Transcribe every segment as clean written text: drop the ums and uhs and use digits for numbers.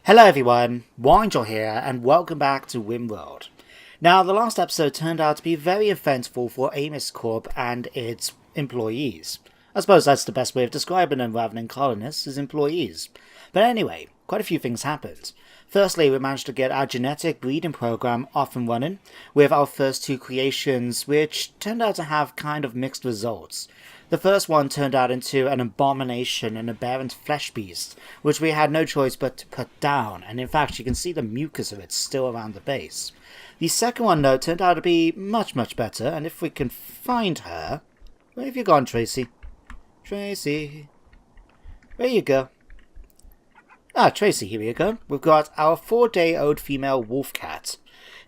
Hello everyone, Wangel here, and welcome back to RimWorld. Now, the last episode turned out to be very eventful for Amos Corp and its employees. I suppose that's the best way of describing them rather than colonists, as employees. But anyway, quite a few things happened. Firstly, we managed to get our genetic breeding program off and running with our first two creations, which turned out to have kind of mixed results. The first one turned out into an abomination, an aberrant flesh beast, which we had no choice but to put down, and in fact you can see the mucus of it still around the base. The second one, though, turned out to be much better, and if we can find her... Where have you gone, Tracy? Tracy... There you go. Ah, Tracy, here we go. We've got our 4-day-old female wolf cat.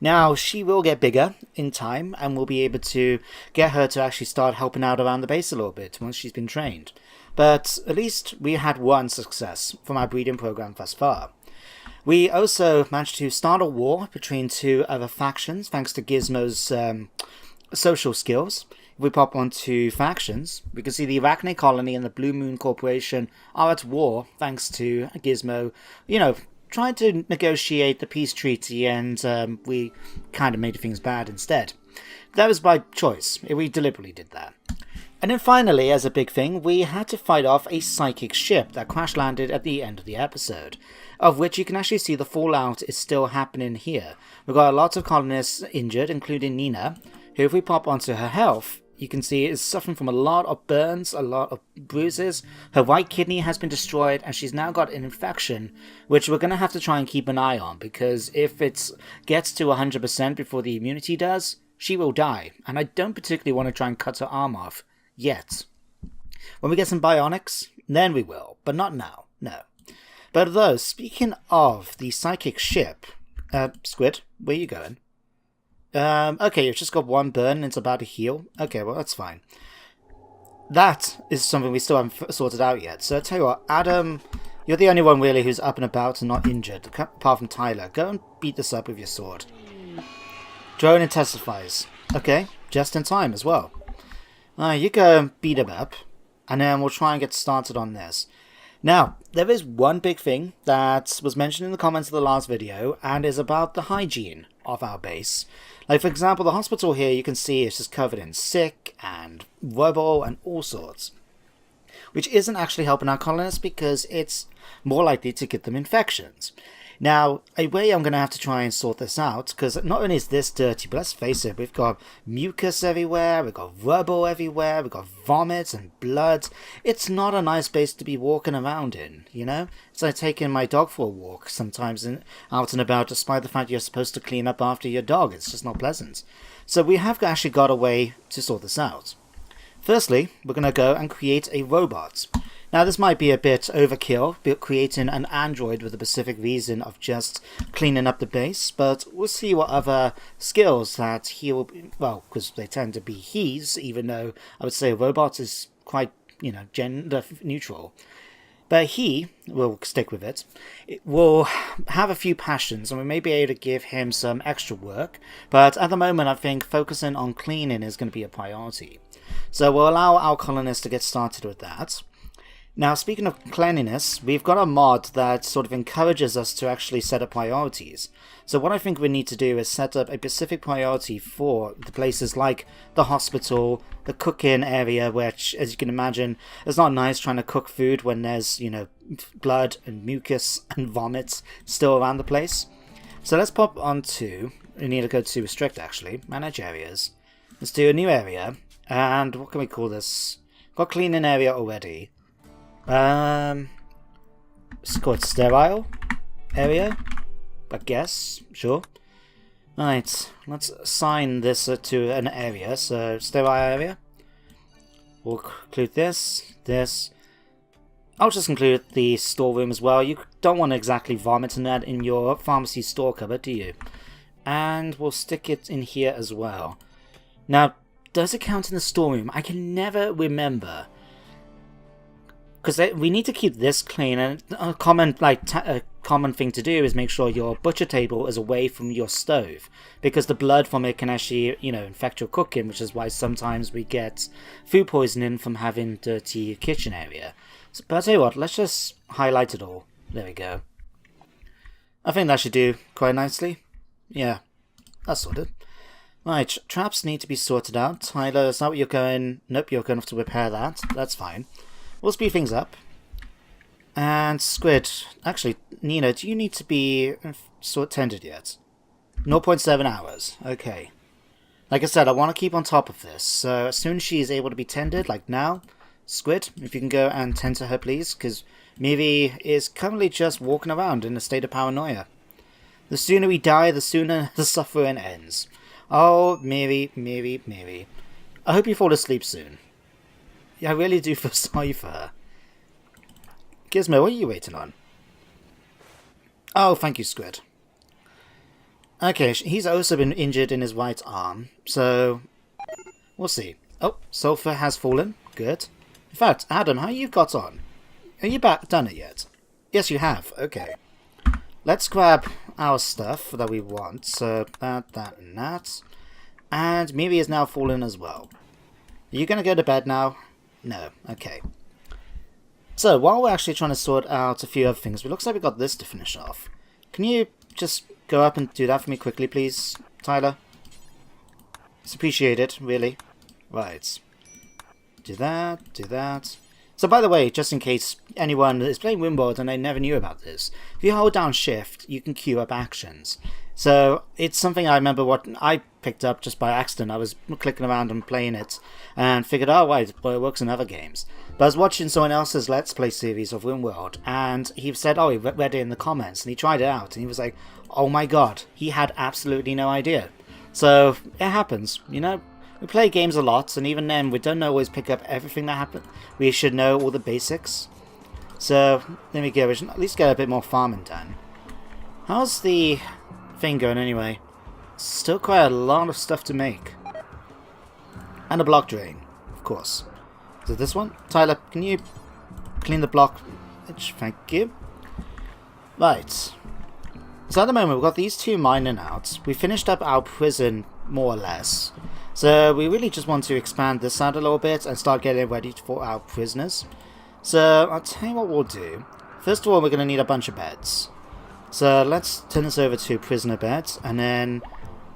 Now, she will get bigger in time, and we'll be able to get her to actually start helping out around the base a little bit once she's been trained. But at least we had one success from our breeding program thus far. We also managed to start a war between two other factions, thanks to Gizmo's social skills. If we pop onto factions, we can see the Arachne Colony and the Blue Moon Corporation are at war, thanks to Gizmo, trying to negotiate the peace treaty, and we kind of made things bad instead. That was by choice. We deliberately did that. And then finally, as a big thing, we had to fight off a psychic ship that crash-landed at the end of the episode, of which you can actually see the fallout is still happening here. We've got lots of colonists injured, including Nina, who, if we pop onto her health, you can see is suffering from a lot of burns, a lot of bruises. Her right kidney has been destroyed, and she's now got an infection, which we're going to have to try and keep an eye on, because if it gets to 100% before the immunity does, she will die, and I don't particularly want to try and cut her arm off yet. When we get some bionics, then we will, but not now, no. But though, speaking of the psychic ship, Squid, where are you going? Okay, you've just got one burn and it's about to heal. Okay, well, that's fine. That is something we still haven't sorted out yet. So, I'll tell you what, Adam, you're the only one really who's up and about and not injured, apart from Tyler. Go and beat this up with your sword. Drone intensifies. Okay, just in time as well. You go and beat him up, and then we'll try and get started on this. Now, there is one big thing that was mentioned in the comments of the last video, and is about the hygiene of our base. Like, for example, the hospital here, you can see it's just covered in sick and rubble and all sorts, which isn't actually helping our colonists because it's more likely to give them infections. Now, a way I'm going to have to try and sort this out, because not only is this dirty, but let's face it, we've got mucus everywhere, we've got rubble everywhere, we've got vomit and blood. It's not a nice place to be walking around in, you know? It's like taking my dog for a walk sometimes out and about, despite the fact you're supposed to clean up after your dog. It's just not pleasant. So we have actually got a way to sort this out. Firstly, we're going to go and create a robot. Now, this might be a bit overkill, creating an android with a specific reason of just cleaning up the base, but we'll see what other skills that he will be, well, because they tend to be he's, even though I would say a robot is quite, gender neutral. But he, will stick with it, will have a few passions, and we may be able to give him some extra work, but at the moment I think focusing on cleaning is going to be a priority. So we'll allow our colonists to get started with that. Now, speaking of cleanliness, we've got a mod that sort of encourages us to actually set up priorities. So what I think we need to do is set up a specific priority for the places like the hospital, the cooking area, which, as you can imagine, is not nice trying to cook food when there's, blood and mucus and vomit still around the place. So let's pop onto, we need to go to restrict actually, manage areas. Let's do a new area, and what can we call this? Got cleaning area already. It's called sterile area, I guess, sure. Right, let's assign this to an area, so sterile area. We'll include this. I'll just include the storeroom as well. You don't want to exactly vomit in that in your pharmacy store cupboard, do you? And we'll stick it in here as well. Now, does it count in the storeroom? I can never remember. Because we need to keep this clean, and a common thing to do is make sure your butcher table is away from your stove, because the blood from it can actually, infect your cooking, which is why sometimes we get food poisoning from having dirty kitchen area. So, but I'll tell you what, let's just highlight it all. There we go. I think that should do quite nicely. Yeah, that's sorted. Right, traps need to be sorted out. Tyler, is that what you're going... Nope, you're going to have to repair that. That's fine. We'll speed things up. And Squid, actually, Nina, do you need to be tended yet? 0.7 hours. Okay. Like I said, I want to keep on top of this. So as soon as she is able to be tended, like now, Squid, if you can go and tend to her, please, because Miri is currently just walking around in a state of paranoia. The sooner we die, the sooner the suffering ends. Oh, Miri, Miri, Miri. I hope you fall asleep soon. Yeah, I really do feel sorry for her. Gizmo, what are you waiting on? Oh, thank you, Squid. Okay, he's also been injured in his right arm, so we'll see. Oh, Sulfur has fallen. Good. In fact, Adam, how you got on? Are you done it yet? Yes, you have. Okay. Let's grab our stuff that we want. So that, and that. And Miri is now fallen as well. Are you going to go to bed now? No. Okay. So, while we're actually trying to sort out a few other things, it looks like we've got this to finish off. Can you just go up and do that for me quickly, please, Tyler? It's appreciated, really. Right. Do that, do that. So, by the way, just in case anyone is playing RimWorld and they never knew about this, if you hold down Shift, you can queue up actions. So, it's something I remember what I picked up just by accident. I was clicking around and playing it and figured, oh, right, but it works in other games. But I was watching someone else's Let's Play series of RimWorld, and he said, oh, he read it in the comments, and he tried it out, and he was like, oh my god, he had absolutely no idea. So, it happens, you know? We play games a lot, and even then, we don't always pick up everything that happens. We should know all the basics. So, there we go. We should at least get a bit more farming done. How's the thing going anyway? Still quite a lot of stuff to make. And a block drain, of course. Is it this one? Tyler, can you clean the block? Thank you. Right. So at the moment, we've got these two mining out. We finished up our prison, more or less. So we really just want to expand this out a little bit and start getting ready for our prisoners. So I'll tell you what we'll do. First of all, we're going to need a bunch of beds. So let's turn this over to prisoner beds, and then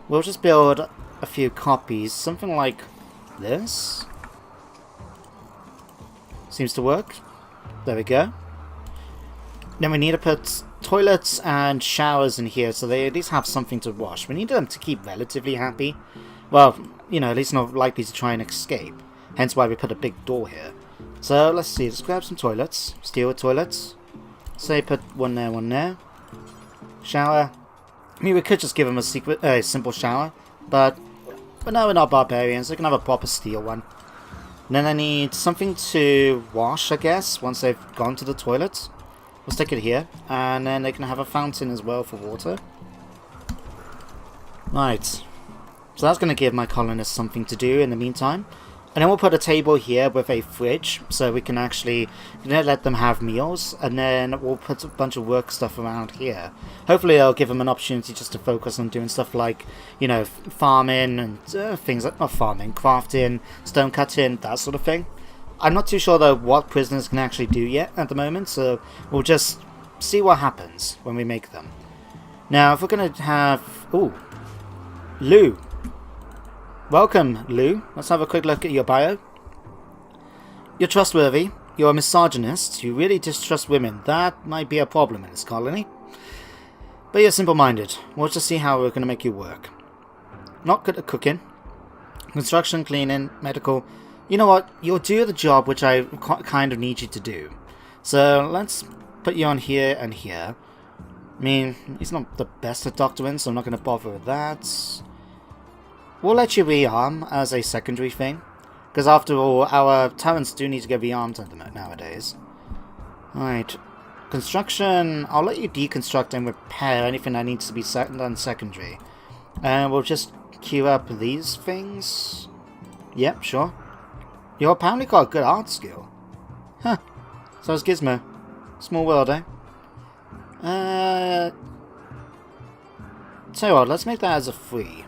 we'll just build a few copies. Something like this. Seems to work. There we go. Then we need to put toilets and showers in here so they at least have something to wash. We need them to keep relatively happy. Well, you know, at least not likely to try and escape. Hence why we put a big door here. So, let's see. Let's grab some toilets. Steel toilets. Say put one there. Shower. I mean, we could just give them a simple shower. But no, we're not barbarians. They can have a proper steel one. And then I need something to wash, I guess, once they've gone to the toilet. We'll stick it here. And then they can have a fountain as well for water. Right. So that's going to give my colonists something to do in the meantime. And then we'll put a table here with a fridge, so we can actually let them have meals. And then we'll put a bunch of work stuff around here. Hopefully it'll give them an opportunity just to focus on doing stuff like, you know, farming and things like, not farming, crafting, stone cutting, that sort of thing. I'm not too sure though what prisoners can actually do yet at the moment, so we'll just see what happens when we make them. Now, if we're going to have... Ooh. Lou. Welcome, Lou. Let's have a quick look at your bio. You're trustworthy. You're a misogynist. You really distrust women. That might be a problem in this colony. But you're simple-minded. We'll just see how we're going to make you work. Not good at cooking. Construction, cleaning, medical. You know what? You'll do the job which I kind of need you to do. So let's put you on here and here. I mean, he's not the best at doctoring, so I'm not going to bother with that. We'll let you rearm as a secondary thing. Because after all, our talents do need to get rearmed nowadays. Alright. Construction, I'll let you deconstruct and repair anything that needs to be done secondary. And we'll just queue up these things. Yep, sure. You apparently got a good art skill. Huh. So is Gizmo. Small world, eh? Tell you what, let's make that as a 3.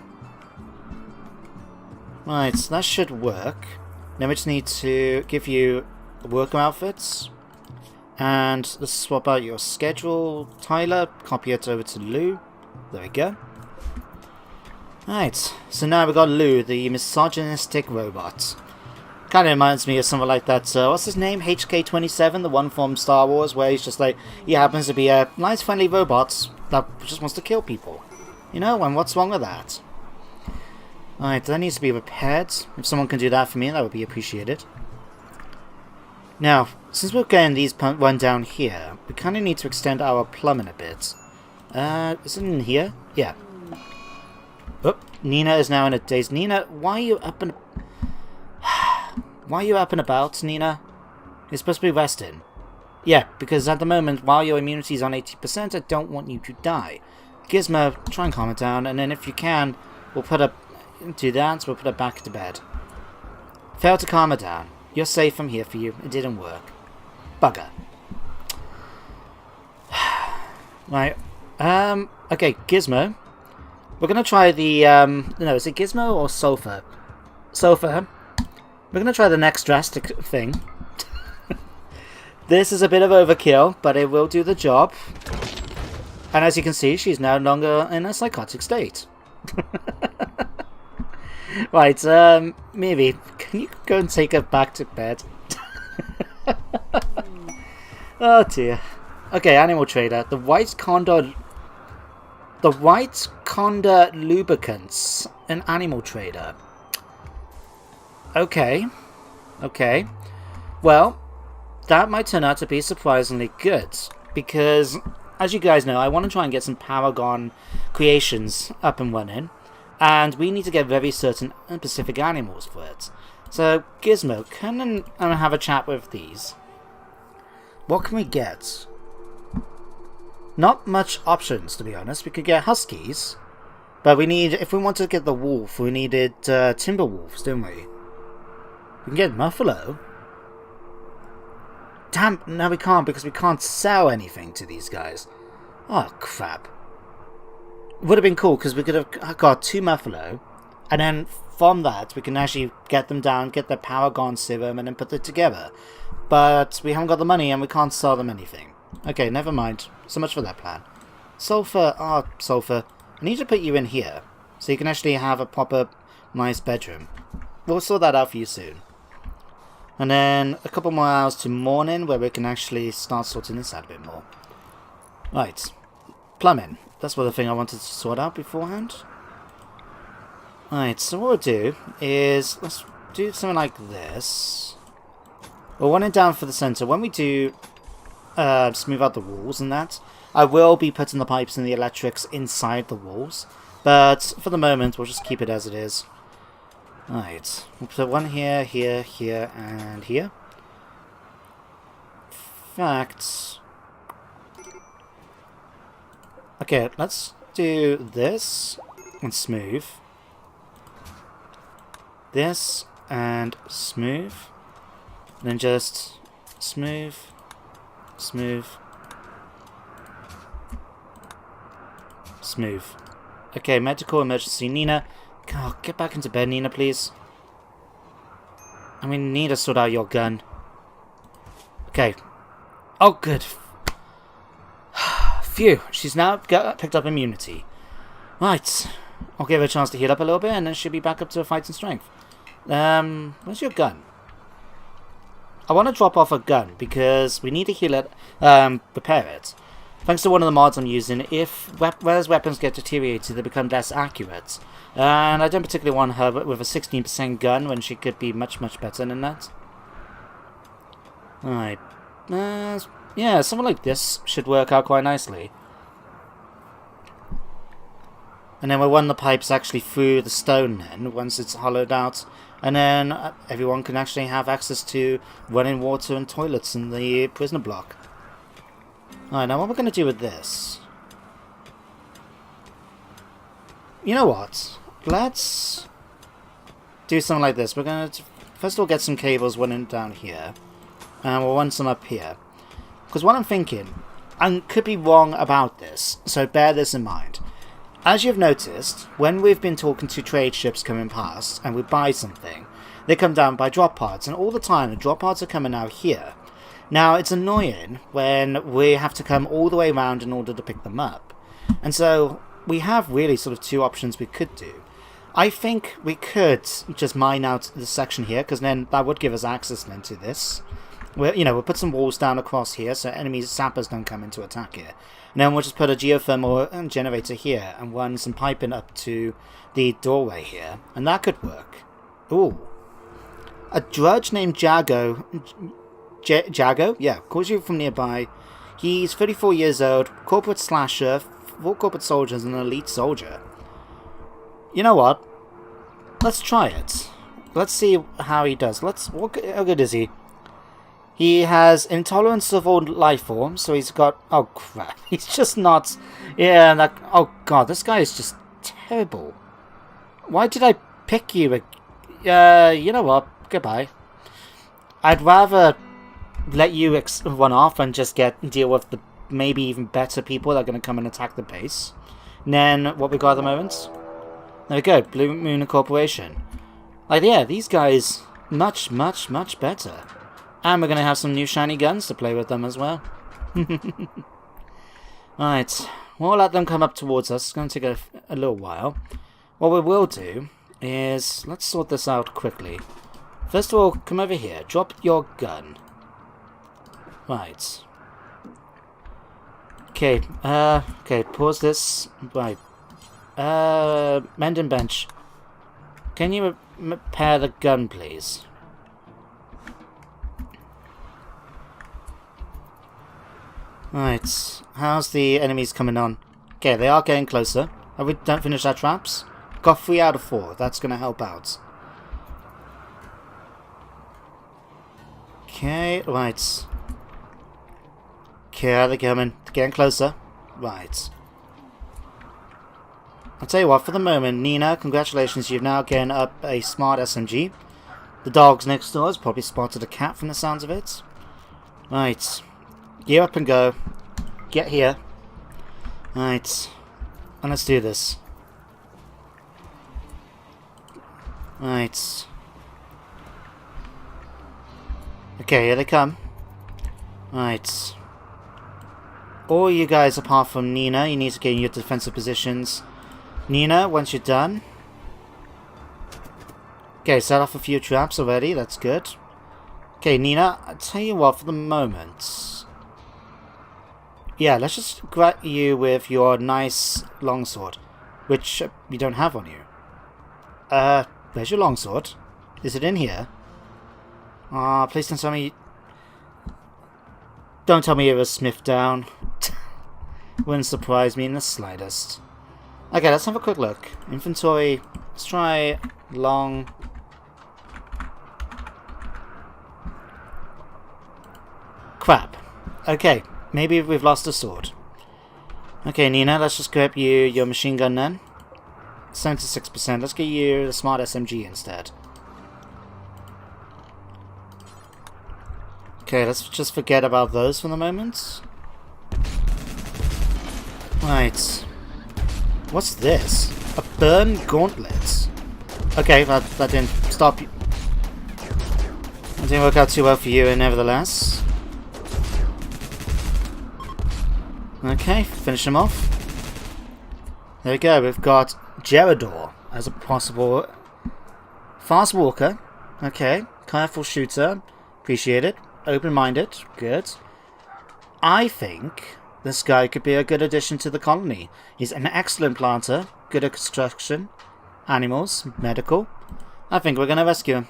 Right, so that should work. Then we just need to give you worker outfits. And let's swap out your schedule, Tyler. Copy it over to Lou. There we go. Right, so now we've got Lou, the misogynistic robot. Kind of reminds me of something like that, what's his name? HK-27, the one from Star Wars, where he's just like, he happens to be a nice, friendly robot that just wants to kill people. You know, and what's wrong with that? Alright, that needs to be repaired. If someone can do that for me, that would be appreciated. Now, since we're getting these run down here, we kind of need to extend our plumbing a bit. Is it in here? Yeah. Oh, Nina is now in a daze. Nina, why are you up and... Why are you up and about, Nina? You're supposed to be resting. Yeah, because at the moment, while your immunity is on 80%, I don't want you to die. Gizmo, try and calm it down, and then if you can, we'll put her... Do that, so we'll put her back to bed. Fail to calm her down. You're safe, I'm here for you. It didn't work. Bugger. Right. Okay, Gizmo. We're gonna try the, no, is it Gizmo or Sofa? Sofa. We're gonna try the next drastic thing. This is a bit of overkill, but it will do the job. And as you can see, she's no longer in a psychotic state. Right, maybe. Can you go and take her back to bed? Oh dear. Okay, Animal Trader. The White Condor Lubricants. An Animal Trader. Okay. Okay. Well, that might turn out to be surprisingly good. Because, as you guys know, I want to try and get some Paragon creations up and running. And we need to get very certain and specific animals for it. So, Gizmo, come and have a chat with these. What can we get? Not much options, to be honest. We could get huskies. But we need, if we want to get the wolf, we needed timber wolves, didn't we? We can get buffalo. Damn, no we can't because we can't sell anything to these guys. Oh, crap. Would have been cool because we could have got 2 buffalo, and then from that we can actually get them down, get their Paragon serum, and then put it together. But we haven't got the money and we can't sell them anything. Okay, never mind. So much for that plan. Sulfur, Sulfur. I need to put you in here so you can actually have a proper, nice bedroom. We'll sort that out for you soon. And then a couple more hours to morning where we can actually start sorting this out a bit more. Right. Plumbing. That's the thing I wanted to sort out beforehand. Alright, so what we'll do is, let's do something like this. We'll run it down for the center. When we do smooth out the walls and that, I will be putting the pipes and the electrics inside the walls. But for the moment, we'll just keep it as it is. Alright, we'll put one here, here, here, and here. In fact... Okay, let's do this and smooth. This and smooth. And then just smooth, smooth, smooth. Okay, medical emergency. Nina, oh, get back into bed, Nina, please. I mean, need to sort out your gun. Okay. Oh, good. Phew, she's now picked up immunity. Right, I'll give her a chance to heal up a little bit and then she'll be back up to her fighting strength. Where's your gun? I want to drop off a gun because we need to heal it, repair it. Thanks to one of the mods I'm using, whereas weapons get deteriorated, they become less accurate. And I don't particularly want her with a 16% gun when she could be much, much better than that. Alright. Yeah, something like this should work out quite nicely. And then we'll run the pipes actually through the stone then, once it's hollowed out. And then everyone can actually have access to running water and toilets in the prisoner block. Alright, now what we're going to do with this... You know what? Let's do something like this. We're going to first of all get some cables running down here. And we'll run some up here. Because what I'm thinking, I could be wrong about this, so bear this in mind. As you've noticed, when we've been talking to trade ships coming past, and we buy something, they come down by drop pods, and all the time the drop pods are coming out here. Now, it's annoying when we have to come all the way around in order to pick them up. And so, we have really sort of two options we could do. I think we could just mine out this section here, because then that would give us access then to this. We'll put some walls down across here so enemies sappers don't come in to attack here. And then we'll just put a geothermal generator here and run some piping up to the doorway here. And that could work. Ooh. A drudge named Jago. Jago? Yeah, calls you from nearby. He's 34 years old, corporate slasher, 4 corporate soldiers, and an elite soldier. You know what? Let's try it. Let's see how he does. How good is he? He has intolerance of all life forms, so he's got... Oh, crap. He's just not... Yeah, oh, God, this guy is just terrible. Why did I pick you? You know what? Goodbye. I'd rather let you run off and just deal with the maybe even better people that are going to come and attack the base. And then, what we got at the moment? There we go. Blue Moon Corporation. Like, yeah, these guys, much, much, much better. And we're going to have some new shiny guns to play with them as well. Right. We'll let them come up towards us. It's going to take a little while. What we will do is... Let's sort this out quickly. First of all, come over here. Drop your gun. Right. Okay. Okay, pause this. Right. Mend and bench. Can you repair the gun, please? Right, how's the enemies coming on? Okay, they are getting closer. Have we don't finish our traps? Got 3 out of 4. That's going to help out. Okay, right. Okay, they're coming. They're getting closer. Right. I'll tell you what, for the moment, Nina, congratulations, you've now gotten up a smart SMG. The dogs next door has probably spotted a cat from the sounds of it. Right. Gear up and go. Get here. Right. And let's do this. Right. Okay, here they come. Right. All you guys apart from Nina, you need to get in your defensive positions. Nina, once you're done. Okay, set off a few traps already, that's good. Okay, Nina, I'll tell you what, for the moment... Yeah, let's just grab you with your nice longsword, which you don't have on you. Where's your longsword? Is it in here? Ah, please don't tell me... Don't tell me it was smithed down. Wouldn't surprise me in the slightest. Okay, let's have a quick look. Inventory. Let's try long... Crap. Okay. Maybe we've lost a sword. Okay, Nina, let's just grab you your machine gun then. 76%. Let's get you the smart SMG instead. Okay, let's just forget about those for the moment. Right. What's this? A burn gauntlet. Okay, that didn't stop you. That didn't work out too well for you, nevertheless. Okay, finish him off. There we go, we've got Gerador as a possible fast walker. Okay, careful shooter. Appreciate it. Open-minded. Good. I think this guy could be a good addition to the colony. He's an excellent planter, good at construction, animals, medical. I think we're going to rescue him.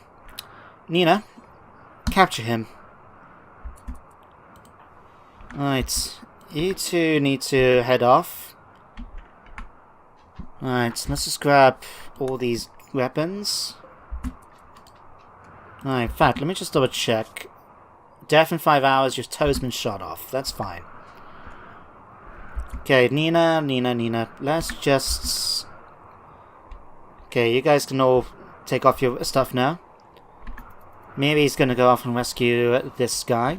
Nina, capture him. Right. You two need to head off. Alright, let's just grab all these weapons. Alright, in fact, let me just double check. Death in 5 hours, your toe's been shot off. That's fine. Okay, Nina. Let's just... Okay, you guys can all take off your stuff now. Maybe he's going to go off and rescue this guy.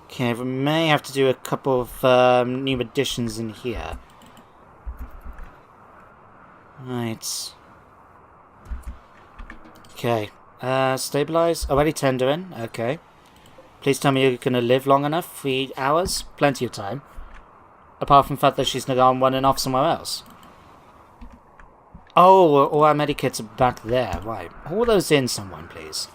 Okay, we may have to do a couple of new additions in here. Right. Okay, Stabilize. Already tendering. Okay. Please tell me you're gonna live long enough. 3 hours? Plenty of time. Apart from the fact that she's gone running off somewhere else. Oh, all our medikits are back there. Right. Haul those in, someone, please.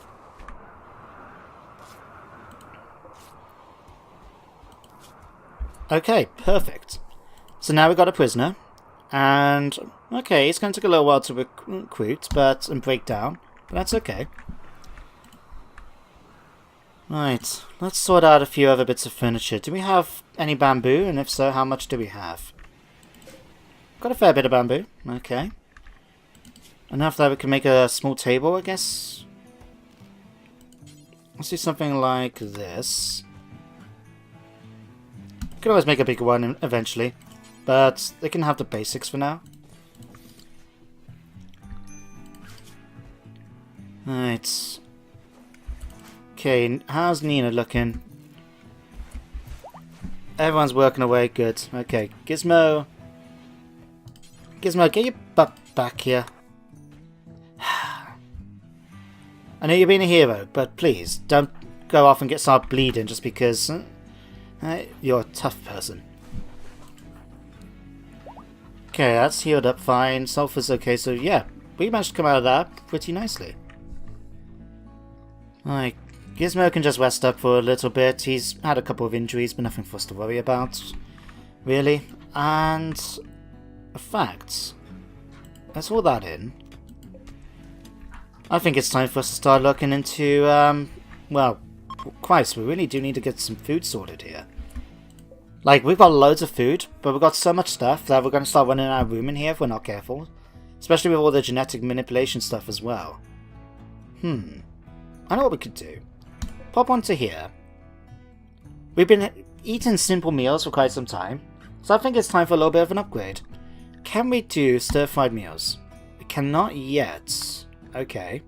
Okay, perfect. So now we've got a prisoner. And, okay, it's going to take a little while to recruit and break down. But that's okay. Right, let's sort out a few other bits of furniture. Do we have any bamboo? And if so, how much do we have? Got a fair bit of bamboo. Okay. Enough that we can make a small table, I guess. Let's do something like this. Could always make a bigger one eventually, but they can have the basics for now. Right. Okay, how's Nina looking? Everyone's working away, good. Okay, Gizmo. Gizmo, get your butt back here. I know you're being a hero, but please, don't go off and start bleeding just because you're a tough person. Okay, that's healed up fine. Sulfur's okay, so yeah, we managed to come out of that pretty nicely. Alright, Gizmo can just rest up for a little bit. He's had a couple of injuries, but nothing for us to worry about, really. And a fact, let's hold that in. I think it's time for us to start looking into, well, Christ, we really do need to get some food sorted here. Like, we've got loads of food, but we've got so much stuff that we're going to start running out of room in here if we're not careful. Especially with all the genetic manipulation stuff as well. I know what we could do. Pop onto here. We've been eating simple meals for quite some time, so I think it's time for a little bit of an upgrade. Can we do stir-fried meals? We cannot yet. Okay.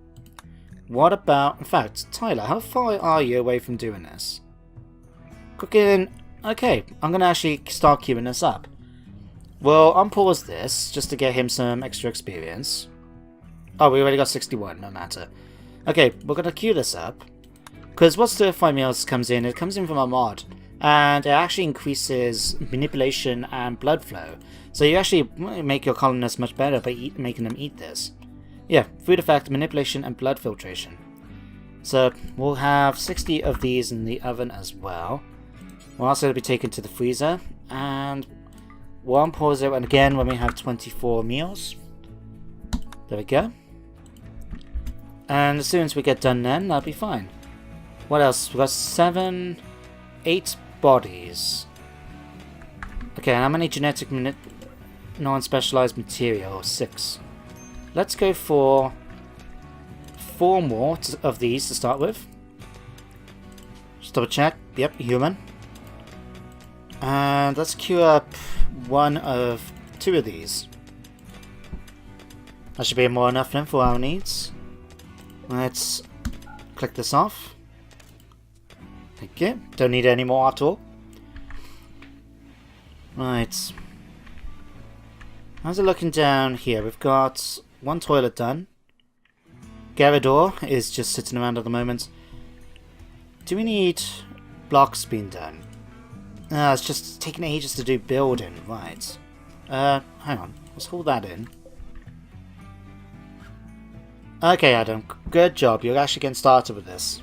What about... In fact, Tyler, how far are you away from doing this? Cooking... Okay, I'm going to actually start queuing this up. Well, unpause this, just to get him some extra experience. Oh, we already got 61, no matter. Okay, we're going to queue this up. Because what stir-fry meals comes in, it comes in from a mod. And it actually increases manipulation and blood flow. So you actually make your colonists much better by making them eat this. Yeah, food effect, manipulation, and blood filtration. So we'll have 60 of these in the oven as well. We'll also be taken to the freezer. And we'll unpause it again when we have 24 meals. There we go. And as soon as we get done then, that'll be fine. What else? We've got 8 bodies. Okay, how many genetic non-specialized material? 6. Let's go for 4 more of these to start with. Just double check. Yep, human. And let's queue up 2 of these. That should be more enough then for our needs. Let's click this off. Thank you. Don't need any more at all. Right. How's it looking down here? We've got 1 toilet done. Garrador is just sitting around at the moment. Do we need blocks being done? It's just taking ages to do building. Right. Hang on. Let's hold that in. Okay, Adam. Good job. You're actually getting started with this.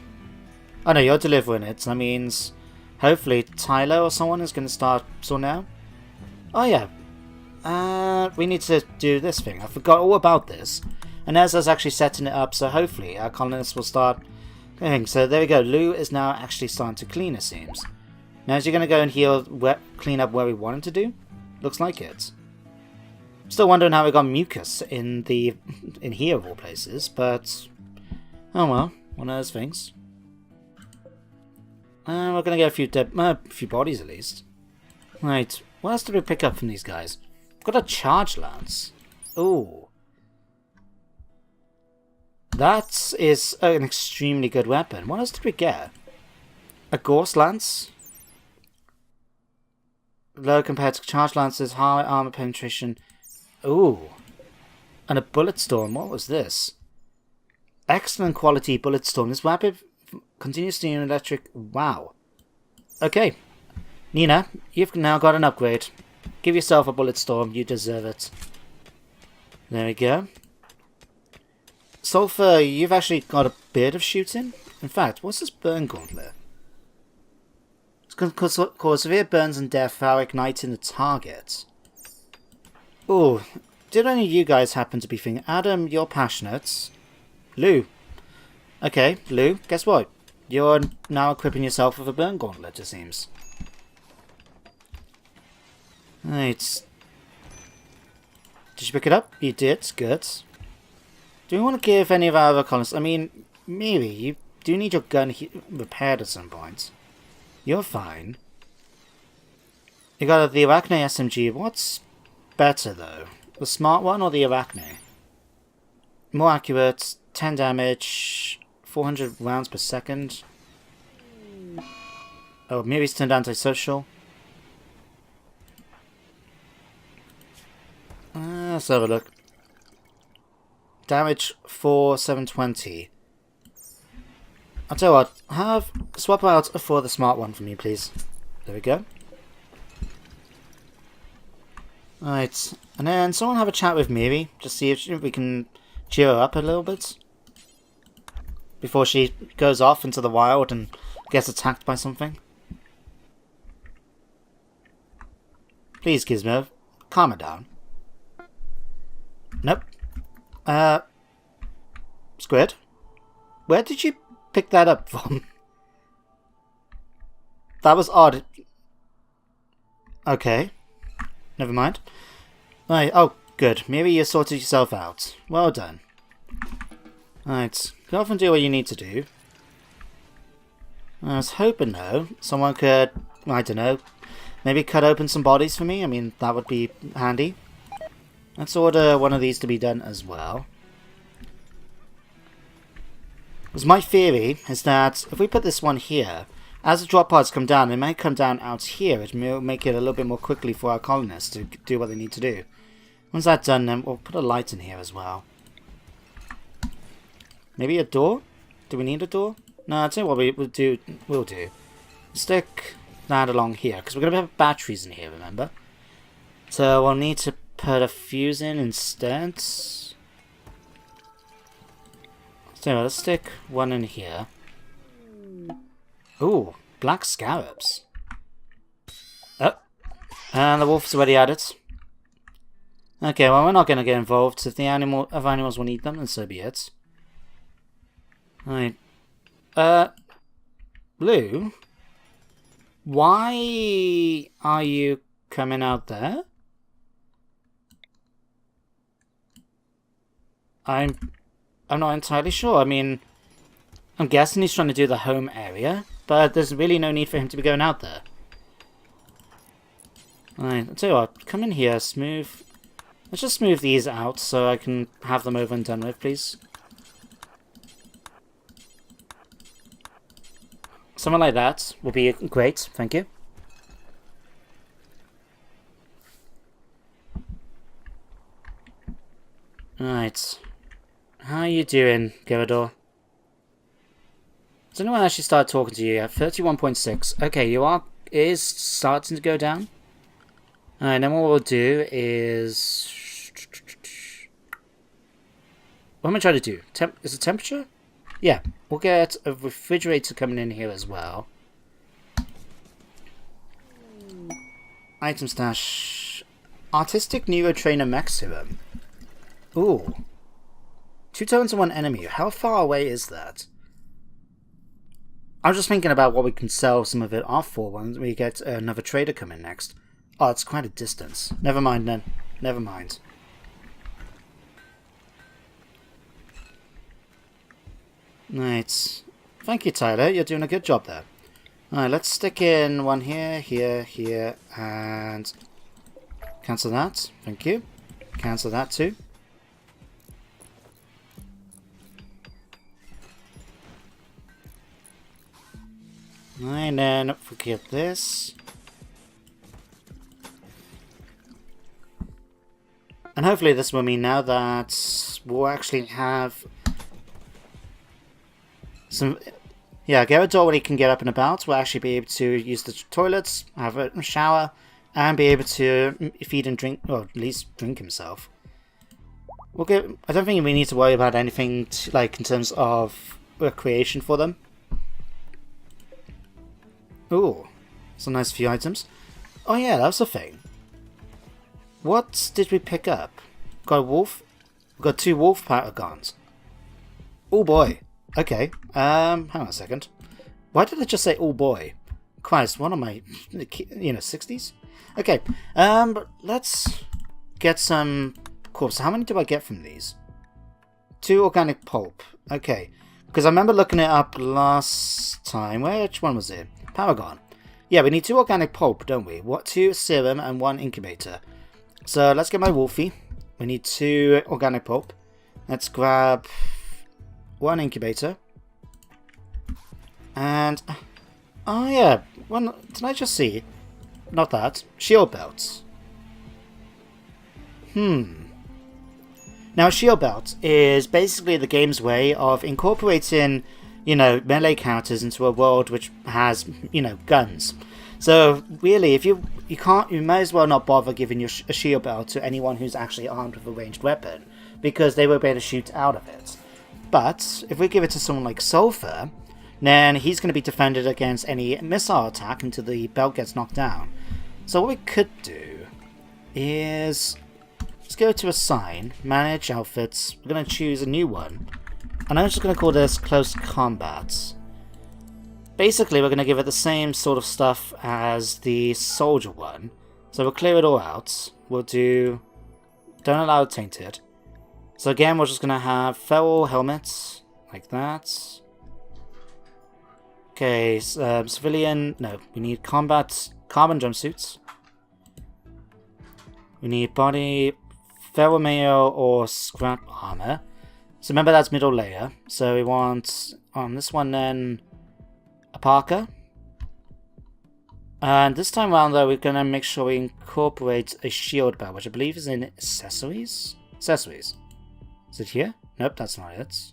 Oh no, you're delivering it. So that means hopefully Tyler or someone is going to start sorting out. Oh yeah. We need to do this thing. I forgot all about this. And Ezra's actually setting it up, so hopefully our colonists will start going. So there we go. Lou is now actually starting to clean, it seems. Now is he going to go and clean up where we want him to do? Looks like it. Still wondering how we got mucus in here of all places, but oh well, one of those things. We're going to get a few bodies at least. Right, what else did we pick up from these guys? Got a charge lance. Ooh. That is an extremely good weapon. What else did we get? A Gorse lance? Low compared to charge lances, high armor penetration. Ooh. And a bullet storm. What was this? excellent quality Bulletstorm. This weapon continues to use electric. Wow. Okay. Nina, you've now got an upgrade. Give yourself a Bulletstorm. You deserve it. There we go. Sulfur, you've actually got a bit of shooting. In fact, what's this burn gauntlet? It's going to cause severe burns and death while igniting the target. Ooh, did any of you guys happen to be thinking, Adam, you're passionate. Lou. Okay, Lou, guess what? You're now equipping yourself with a burn gauntlet, it seems. Right. Did you pick it up? You did, good. Do we want to give any of our other colonists... I mean, maybe you do need your gun repaired at some point. You're fine. You got the Arachne SMG. What's better, though? The smart one or the Arachne? More accurate, 10 damage, 400 rounds per second. Oh, maybe it's turned antisocial. Let's have a look. Damage 720. I'll tell you what, swap out for the smart one for me, please. There we go. Alright, and then someone have a chat with Miri, just see if we can cheer her up a little bit. Before she goes off into the wild and gets attacked by something. Please, Gizmo, calm her down. Nope. Squid? Where did you pick that up from? That was odd. Okay. Never mind. Right, oh, good. Maybe you sorted yourself out. Well done. Right, go off and do what you need to do. I was hoping, though, someone could, I don't know, maybe cut open some bodies for me. I mean, that would be handy. Let's order one of these to be done as well. Because my theory is that if we put this one here, as the drop pods come down, they may come down out here. It may make it a little bit more quickly for our colonists to do what they need to do. Once that's done, then we'll put a light in here as well. Maybe a door? Do we need a door? No, I'll tell you what we'll do. Stick that along here, because we're going to have batteries in here, remember? So we'll need to put a fuse in instead. So let's stick one in here. Ooh, black scarabs. Oh, and the wolf's already at it. Okay, well, we're not going to get involved. If the animals will eat them, then so be it. Right. Blue? Why are you coming out there? I'm not entirely sure. I mean, I'm guessing he's trying to do the home area, but there's really no need for him to be going out there. Alright, I'll tell you what, come in here, smooth. Let's just smooth these out so I can have them over and done with, please. Something like that will be great, thank you. Right. How are you doing, Gyrodor? Does anyone actually start talking to you at 31.6? Okay, is starting to go down. Alright, then what we'll do is... What am I trying to do? Is it temperature? Yeah, we'll get a refrigerator coming in here as well. Item stash. Artistic Neurotrainer Mech Serum. Ooh. 2 tones and 1 enemy. How far away is that? I'm just thinking about what we can sell some of it off for when we get another trader coming next. Oh, it's quite a distance. Never mind then. Never mind. Right. Thank you, Tyler. You're doing a good job there. Alright, let's stick in one here, here, here, and... cancel that. Thank you. Cancel that too. And then forget this. And hopefully this will mean now that we'll actually have some... Yeah, Gyarados, when he can get up and about, will actually be able to use the toilets, have a shower, and be able to feed and drink, or at least drink himself. I don't think we need to worry about anything like in terms of recreation for them. Ooh, some nice few items. Oh yeah, that was the thing. What did we pick up? Got a wolf? We got 2 wolf paragons. Oh boy. Okay. Hang on a second. Why did I just say oh boy? Christ, one of my 60s? Okay. Let's get some corpse. How many do I get from these? 2 organic pulp. Okay. Because I remember looking it up last time. Which one was it? Paragon. Yeah, we need 2 organic pulp, don't we? 2 serum and 1 incubator. So let's get my Wolfie. We need 2 organic pulp. Let's grab 1 incubator. And... oh yeah, did I just see? Not that. Shield belts. Now, shield belt is basically the game's way of incorporating, melee counters into a world which has, guns. So really, if you might as well not bother giving a shield belt to anyone who's actually armed with a ranged weapon, because they won't be able to shoot out of it. But if we give it to someone like Sulfur, then he's going to be defended against any missile attack until the belt gets knocked down. So what we could do is... let's go to Assign, Manage Outfits. We're going to choose a new one. And I'm just going to call this Close Combat. Basically, we're going to give it the same sort of stuff as the Soldier one. So we'll clear it all out. We'll do... don't allow Tainted. So again, we're just going to have Feral Helmets, like that. Okay, Civilian... no, we need Combat Carbon Jumpsuits. We need Body... Feral Mayo or Scrap Armor. So remember that's middle layer. So we want on this one then a Parka. And this time around though we're going to make sure we incorporate a shield belt, which I believe is in accessories. Accessories. Is it here? Nope, that's not it.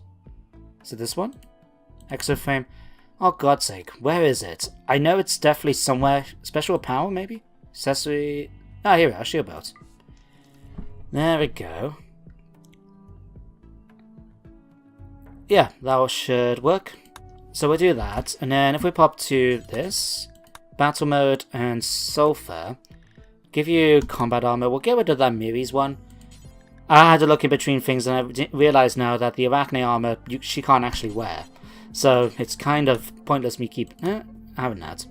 Is it this one? Exoframe. Oh god's sake, where is it? I know it's definitely somewhere. Special power maybe? Accessory. Ah, here we are, shield belt. There we go. Yeah, that should work. So we'll do that, and then if we pop to this, battle mode and sulfur, give you combat armor. We'll get rid of that Miri's one. I had to look in between things and I realized now that the Arachne armor she can't actually wear. So it's kind of pointless me keep having that.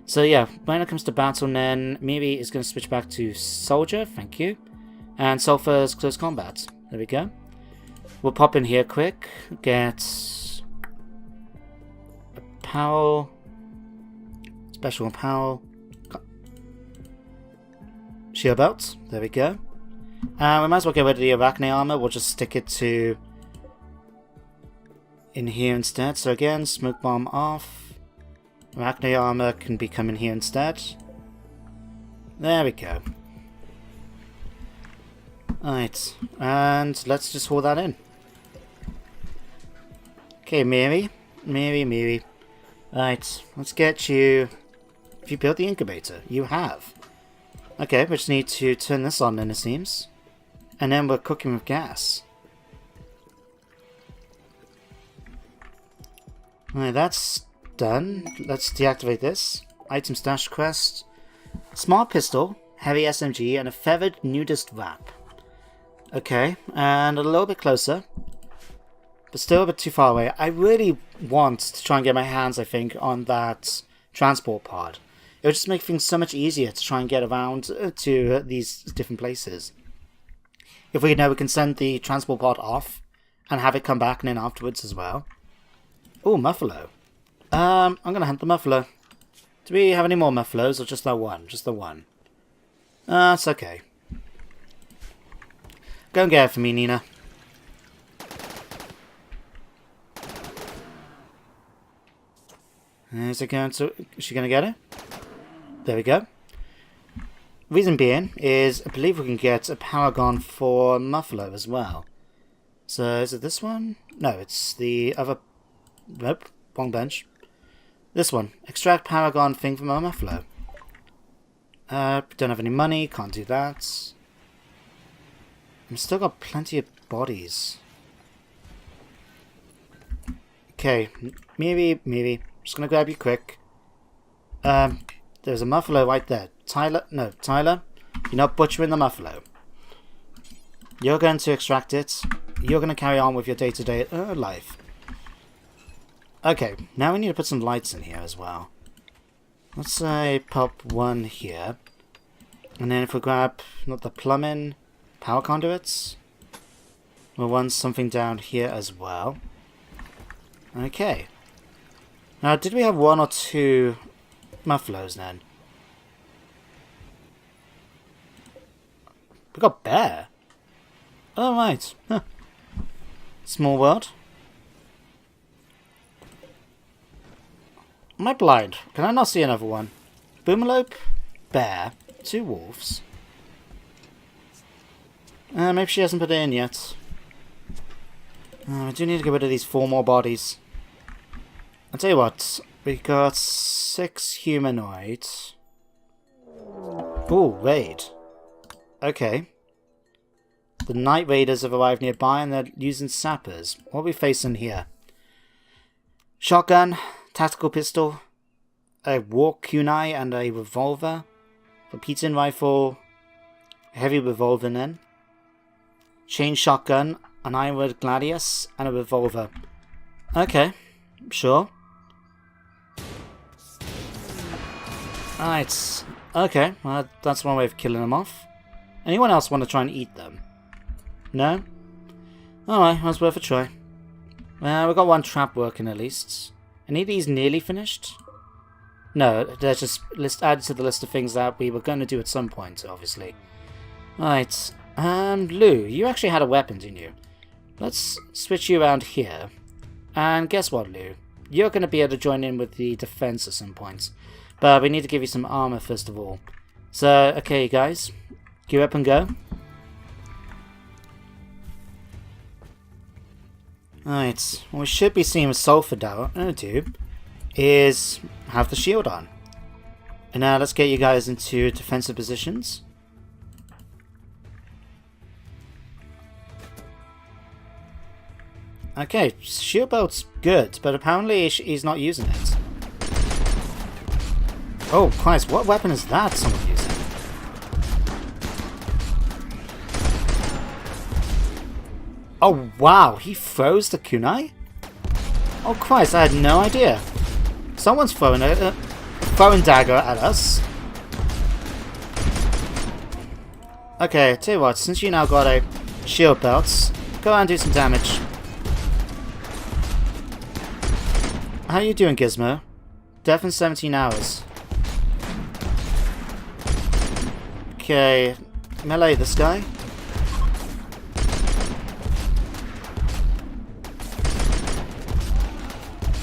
So yeah, when it comes to battle then, Miri is going to switch back to soldier, thank you. And Sulfur's close combat. There we go. We'll pop in here quick. Get a Powell. Special Powell. Shield belt. There we go. And we might as well get rid of the Arachne armor. We'll just stick it to in here instead. So again, smoke bomb off. Arachne armor can be coming here instead. There we go. Alright, and let's just hold that in. Okay, Miri. Right, let's get you... Have you built the incubator? You have. Okay, we just need to turn this on then it seems. And then we're cooking with gas. Alright, that's done. Let's deactivate this. Item stash quest. Small pistol, heavy SMG, and a feathered nudist wrap. Okay, and a little bit closer. But still a bit too far away. I really want to try and get my hands, I think, on that transport pod. It would just make things so much easier to try and get around to these different places. If we know we can send the transport pod off and have it come back and then afterwards as well. Oh, Muffalo. I'm going to hunt the Muffalo. Do we have any more Muffalos or just that one? Just the one. It's okay. Go and get it for me, Nina. Is she going to get it? There we go. Reason being is I believe we can get a Paragon for Muffalo as well. So is it this one? No, it's the other Nope, wrong bench. This one. Extract Paragon thing from our muffalo. Don't have any money, can't do that. I've still got plenty of bodies. Okay, maybe. Just gonna grab you quick. There's a muffalo right there. Tyler, you're not butchering the muffalo. You're going to extract it. You're going to carry on with your day-to-day life. Okay, now we need to put some lights in here as well. Let's say pop one here. And then if we grab not the plumbing, power conduits, we'll run something down here as well. Okay. Now, did we have one or two muffalos then? We got bear. Oh, right. Huh. Small world. Am I blind? Can I not see another one? Boomalope, bear, 2 wolves. Maybe she hasn't put it in yet. I do need to get rid of these 4 more bodies. I'll tell you what. We got 6 humanoids. Ooh, raid. Okay. The Night Raiders have arrived nearby and they're using sappers. What are we facing here? Shotgun, tactical pistol, a war kunai and a revolver, repeating rifle, heavy revolver then, chain shotgun, an iron gladius, and a revolver. Okay, sure. Alright, okay, well, that's one way of killing them off. Anyone else want to try and eat them? No? Alright, that's worth a try. We've got 1 trap working at least. Any of these nearly finished? No, they're just added to the list of things that we were going to do at some point, obviously. Right, Lou, you actually had a weapon, didn't you? Let's switch you around here. And guess what, Lou? You're going to be able to join in with the defense at some point. But we need to give you some armor first of all. So, okay guys, gear up and go. Alright, what we should be seeing with Sulfur Tube is have the shield on. And now let's get you guys into defensive positions. Okay, shield belt's good, but apparently he's not using it. Oh Christ, what weapon is that someone using? Oh wow, he froze the kunai? Oh Christ, I had no idea. Someone's throwing a throwing dagger at us. Okay, tell you what, since you now got a shield belt, go out and do some damage. How you doing, Gizmo? Death in 17 hours. Okay, melee this guy.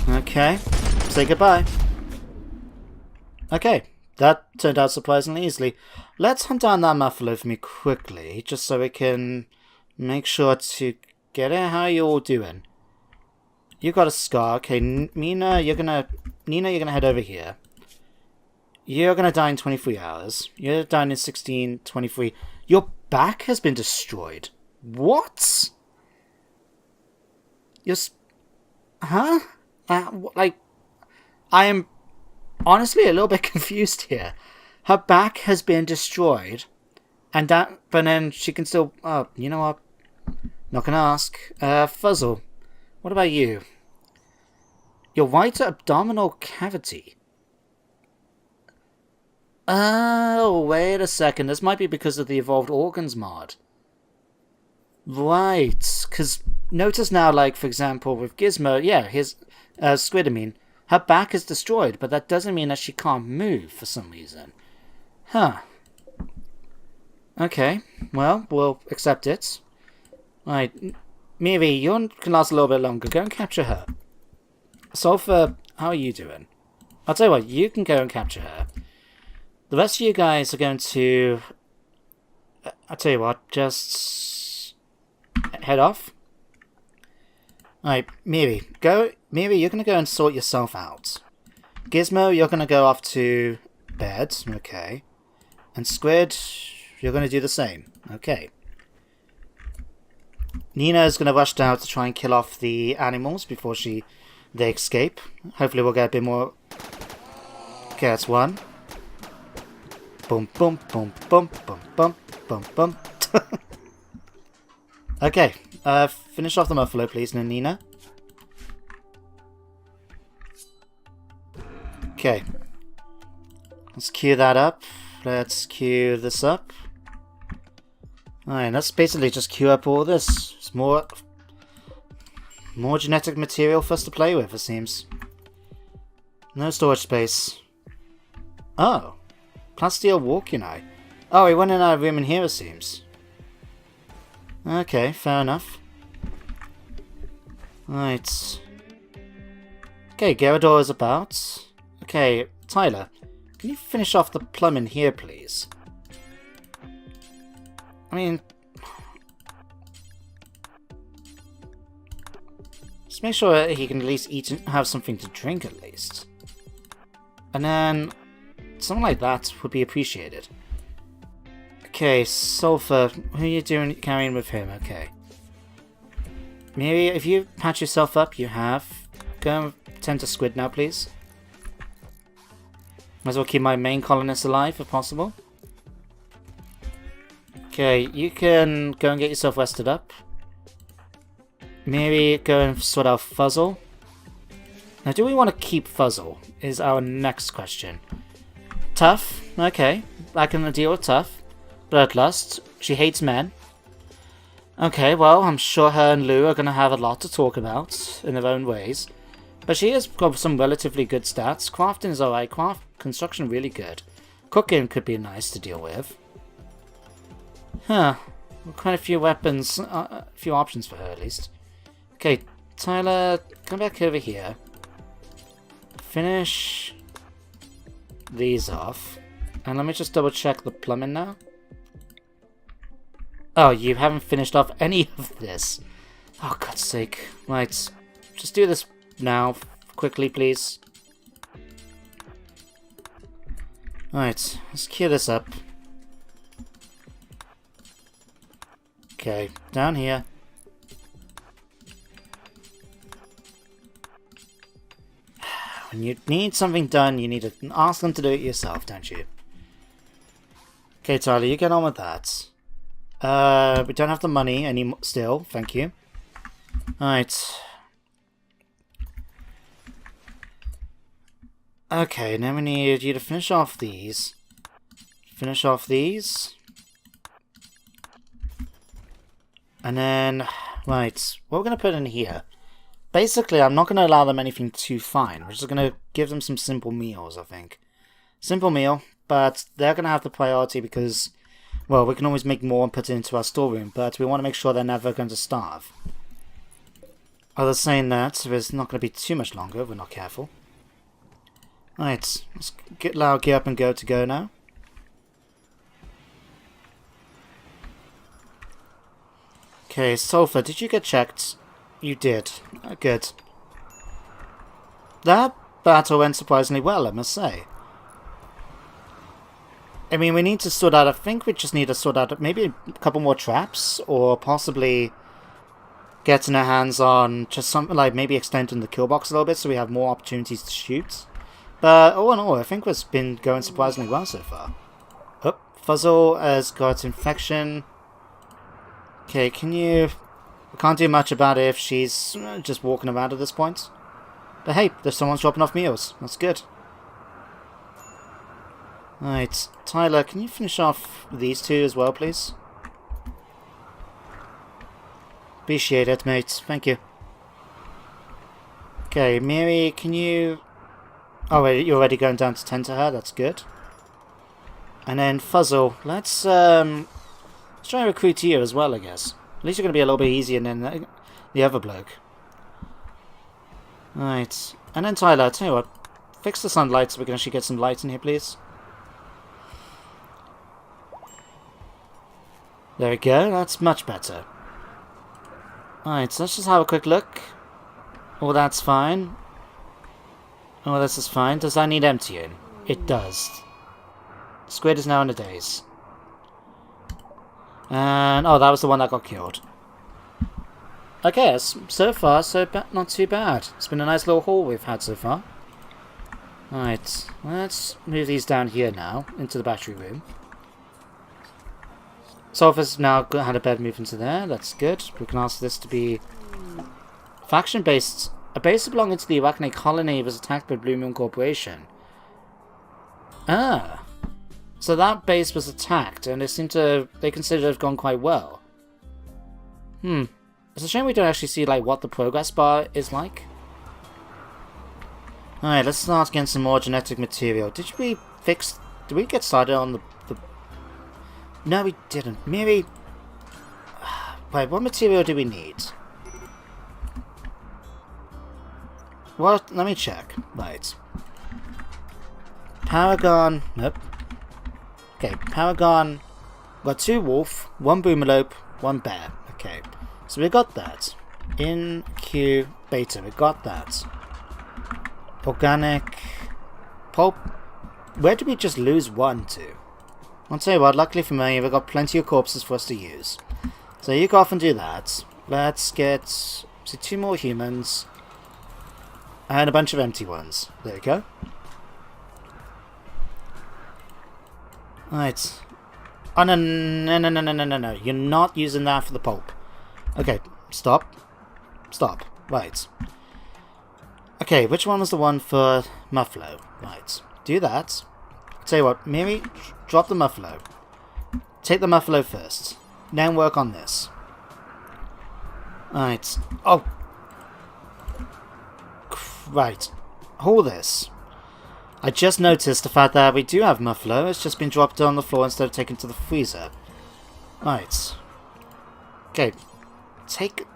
Okay, say goodbye. Okay, that turned out surprisingly easily. Let's hunt down that muffalo for me quickly, just so we can make sure to get it. How are you all doing? You got a scar. Okay, Nina, you're gonna head over here. You're gonna die in 23 hours. You're dying in 16:23. Your back has been destroyed. What? Huh? I am honestly a little bit confused here. Her back has been destroyed, but then she can still. You know what? Not gonna ask. Fuzzle, what about you? Your right abdominal cavity. Oh, wait a second. This might be because of the evolved organs mod. Right, because notice now, like, for example, with Gizmo, yeah, his Squid, I mean, her back is destroyed, but that doesn't mean that she can't move for some reason. Huh. Okay, well, we'll accept it. Right, Miri, you can last a little bit longer. Go and capture her. Sulfur, how are you doing? I'll tell you what, you can go and capture her. The rest of you guys are going to... I'll tell you what, just head off. Alright, Miri, go. Miri, you're gonna go and sort yourself out. Gizmo, you're gonna go off to bed. Okay. And Squid, you're gonna do the same. Okay. Nina is gonna rush down to try and kill off the animals before they escape. Hopefully we'll get a bit more. Okay, that's one. Boom, boom, boom, boom, boom, boom, boom, boom. Okay, finish off the muffalo, please, Nina. Okay. Let's queue that up. Let's queue this up. Alright, let's basically just queue up all this. It's more genetic material for us to play with, it seems. No storage space. Oh. Plasteel walking eye. Oh, we went in our room in here, it seems. Okay, fair enough. Right. Okay, Gyarados is about. Okay, Tyler, can you finish off the plumbing here, please? I mean, just make sure he can at least eat and have something to drink at least. And then something like that would be appreciated. Okay, Sulfur, who are you doing carrying with him? Okay. Maybe if you patch yourself up, you have. Go and tend to Squid now, please. Might as well keep my main colonist alive if possible. Okay, you can go and get yourself rested up. Maybe go and sort out Fuzzle. Now, do we want to keep Fuzzle? Is our next question. Tough, okay. I can deal with Tough. Bloodlust, she hates men. Okay, well, I'm sure her and Lou are going to have a lot to talk about in their own ways. But she has got some relatively good stats. Crafting is alright. Construction really good. Cooking could be nice to deal with. Huh. Quite a few weapons, a few options for her at least. Okay, Tyler, come back over here. Finish these off. And let me just double check the plumbing now. Oh, you haven't finished off any of this. Oh, God's sake. Right, just do this now, quickly, please. Alright, let's queue this up. Okay, down here. When you need something done, you need to ask them to do it yourself, don't you? Okay, Tyler, you get on with that. We don't have the money still, thank you. Alright. Okay, now we need you to finish off these. Finish off these. And then, right, what we're going to put in here. Basically, I'm not going to allow them anything too fine. We're just going to give them some simple meals, I think. Simple meal, but they're going to have the priority because, well, we can always make more and put it into our storeroom, but we want to make sure they're never going to starve. Others saying that it's not going to be too much longer if we're not careful. Right, let's get loud, gear up and go now. Okay, Sulfur, did you get checked? You did. Good. That battle went surprisingly well, I must say. I mean, we need to sort out, I think we just need to sort out maybe a couple more traps, or possibly getting our hands on just something like maybe extending the kill box a little bit so we have more opportunities to shoot. But all in all, I think it's been going surprisingly well so far. Oh, Fuzzle has got infection. Okay, can you... We can't do much about it if she's just walking around at this point. But hey, there's someone dropping off meals. That's good. Right, Tyler, can you finish off these two as well, please? Appreciate it, mate. Thank you. Okay, Mary, can you... Oh, wait, you're already going down to tend to her. That's good. And then Fuzzle, let's try and recruit you as well, I guess. At least you're going to be a little bit easier than the other bloke. Right. And then Tyler, I'll tell you what. Fix the sunlight so we can actually get some light in here, please. There we go. That's much better. Alright, so let's just have a quick look. Oh, that's fine. Oh, this is fine. Does that need emptying? It does. Squid is now in a daze. And, oh, that was the one that got killed. Okay, so far, not too bad. It's been a nice little haul we've had so far. Right, let's move these down here now, into the battery room. Sulphur's now had a bed move into there, that's good. We can ask this to be faction-based. A base belonging to the Arachne colony was attacked by Blue Moon Corporation. Ah. So that base was attacked, and they consider to have gone quite well. It's a shame we don't actually see, like, what the progress bar is like. Alright, let's start getting some more genetic material. Did we get started on the... No, we didn't. Maybe... Wait, what material do we need? What? Let me check. Right. Paragon... Nope. Okay, Paragon... Got 2 wolf, 1 boomalope, 1 bear. Okay. So we got that. Incubator, we got that. Organic... Pulp... Where did we just lose 1 to? I'll tell you what, luckily for me, we've got plenty of corpses for us to use. So you go off and do that. Let's get... 2 more humans. And a bunch of empty ones. There you go. Right. Oh, no. You're not using that for the pulp. Okay, stop. Stop. Right. Okay, which one was the one for Muffalo? Right. Do that. Tell you what, Miri, drop the Muffalo. Take the Muffalo first. Then work on this. Right. Oh. Right. Hold this. I just noticed the fact that we do have Muffalo. It's just been dropped on the floor instead of taken to the freezer. Right. Okay. Take...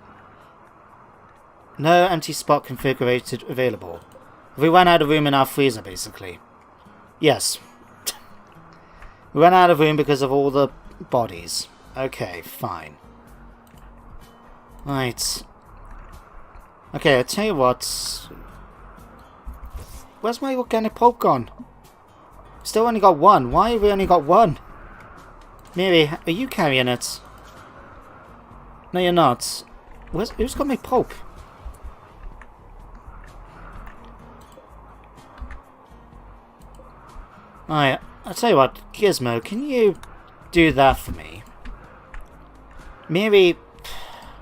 No empty spot configured available. We ran out of room in our freezer, basically. Yes. We ran out of room because of all the bodies. Okay, fine. Right. Okay, I'll tell you what. Where's my organic pulp gone? Still only got 1. Why have we only got 1? Miri, are you carrying it? No, you're not. Who's got my pulp? Alright, I'll tell you what, Gizmo, can you do that for me? Miri...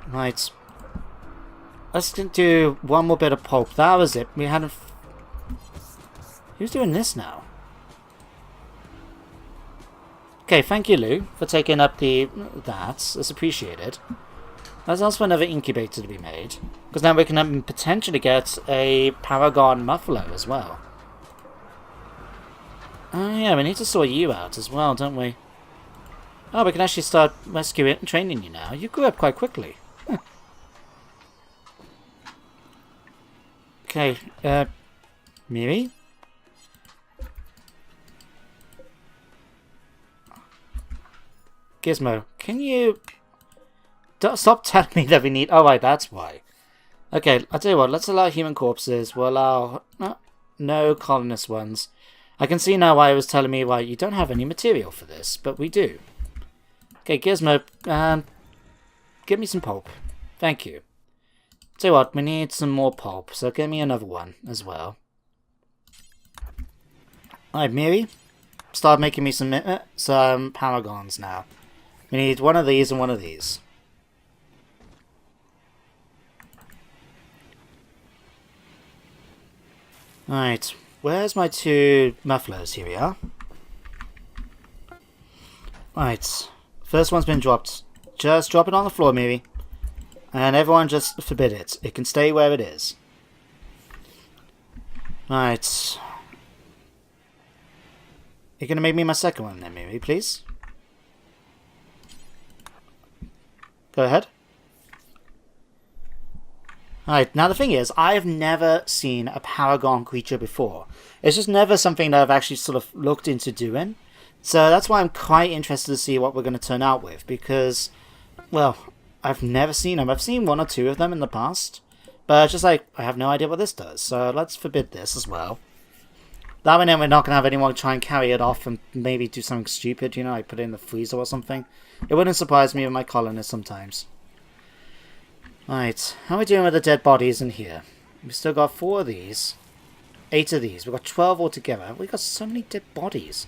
Right. Let's do 1 more bit of pulp. That was it. We hadn't... Who's doing this now? Okay, thank you, Lou, for taking up that. It's appreciated. There's also another incubator to be made. Because now we can potentially get a Paragon Muffalo as well. Oh yeah, we need to sort you out as well, don't we? Oh, we can actually start rescuing and training you now. You grew up quite quickly. Huh. Okay, Miri? Gizmo, can you... Stop telling me that we need... Oh, right, that's why. Okay, I'll tell you what, let's allow human corpses. We'll allow... No colonist ones. I can see now why it was telling me why you don't have any material for this, but we do. Okay, Gizmo, give me some pulp. Thank you. Tell you what, we need some more pulp, so give me another one as well. Alright, Miri, start making me some Paragons now. We need one of these and one of these. Alright, where's my 2 Muffalos? Here we are. Right, first one's been dropped. Just drop it on the floor, Miri. And everyone just forbid it. It can stay where it is. Right. You're gonna make me my second one then, Miri, please? Go ahead. Alright, now the thing is, I've never seen a Paragon creature before. It's just never something that I've actually sort of looked into doing. So that's why I'm quite interested to see what we're going to turn out with, because, well, I've never seen them. I've seen 1 or 2 of them in the past, But just like, I have no idea what this does, so let's forbid this as well. That way then we're not going to have anyone try and carry it off and maybe do something stupid, you know, like put it in the freezer or something. It wouldn't surprise me with my colonists sometimes. Right, how are we doing with the dead bodies in here? We've still got 4 of these. 8 of these. We've got 12 altogether. We've got so many dead bodies.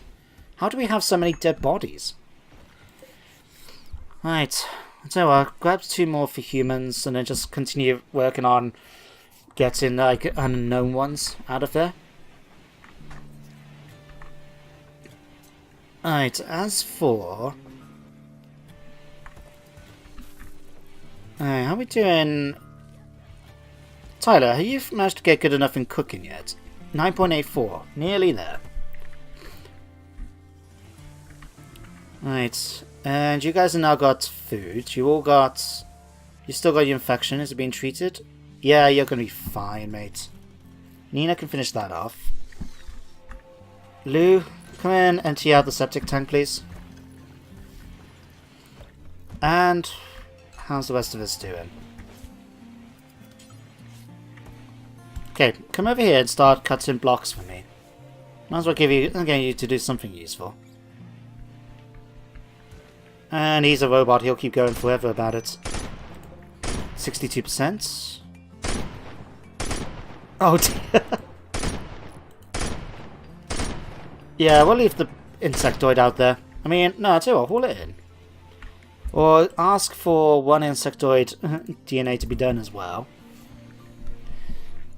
How do we have so many dead bodies? Right, so I'll grab 2 more for humans and then just continue working on getting like unknown ones out of there. Right, as for... how are we doing? Tyler, have you managed to get good enough in cooking yet? 9.84, nearly there. Right, and you guys have now got food. You all got... You still got your infection. Is it being treated? Yeah, you're going to be fine, mate. Nina can finish that off. Lou, come in, empty out the septic tank, please. And how's the rest of us doing? Okay, come over here and start cutting blocks for me. Might as well get you to do something useful. And he's a robot, he'll keep going forever about it. 62%. Oh dear. Yeah, we'll leave the insectoid out there. I mean, no, I'll tell you what, haul it in. Or ask for 1 insectoid DNA to be done as well.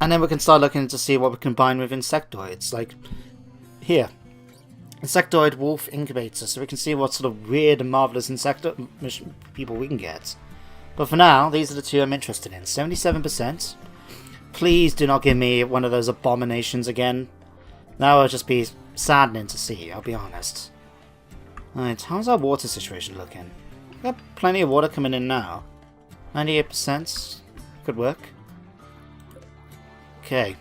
And then we can start looking to see what we combine with insectoids. Like, here. Insectoid wolf incubator, so we can see what sort of weird and marvellous people we can get. But for now, these are the 2 I'm interested in. 77%. Please do not give me one of those abominations again. That would just be saddening to see, I'll be honest. Right, how's our water situation looking? We've got plenty of water coming in now. 98%. Could work. Okay.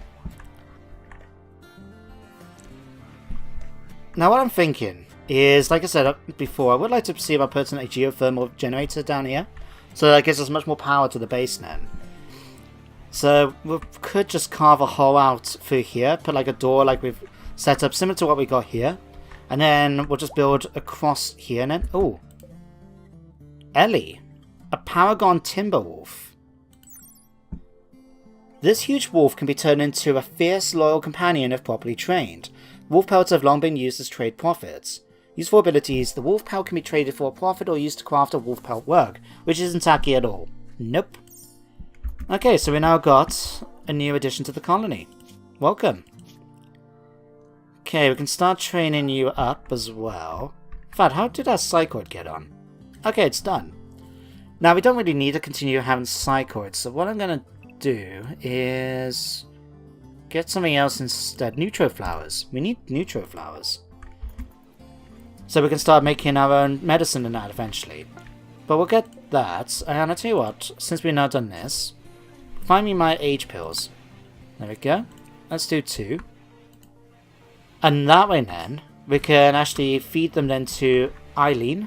Now what I'm thinking is, like I said before, I would like to see if I put in a geothermal generator down here. So that gives us much more power to the base then. So we could just carve a hole out through here, put like a door like we've set up, similar to what we got here. And then we'll just build across here and then... Oh! Ellie! A Paragon timber wolf. This huge wolf can be turned into a fierce, loyal companion if properly trained. Wolf pelts have long been used as trade profits. Useful abilities: the wolf pelt can be traded for a profit or used to craft a wolf pelt work, which isn't tacky at all. Nope. Okay, so we now got a new addition to the colony. Welcome. Okay, we can start training you up as well. In fact, how did our psychoid get on? Okay, it's done. Now, we don't really need to continue having psychoids, so what I'm going to do is get something else instead. Neutro flowers. We need neutro flowers. So we can start making our own medicine and that eventually. But we'll get that. And I'll tell you what, since we've now done this, find me my age pills. There we go. Let's do 2. And that way then, we can actually feed them then to Eileen,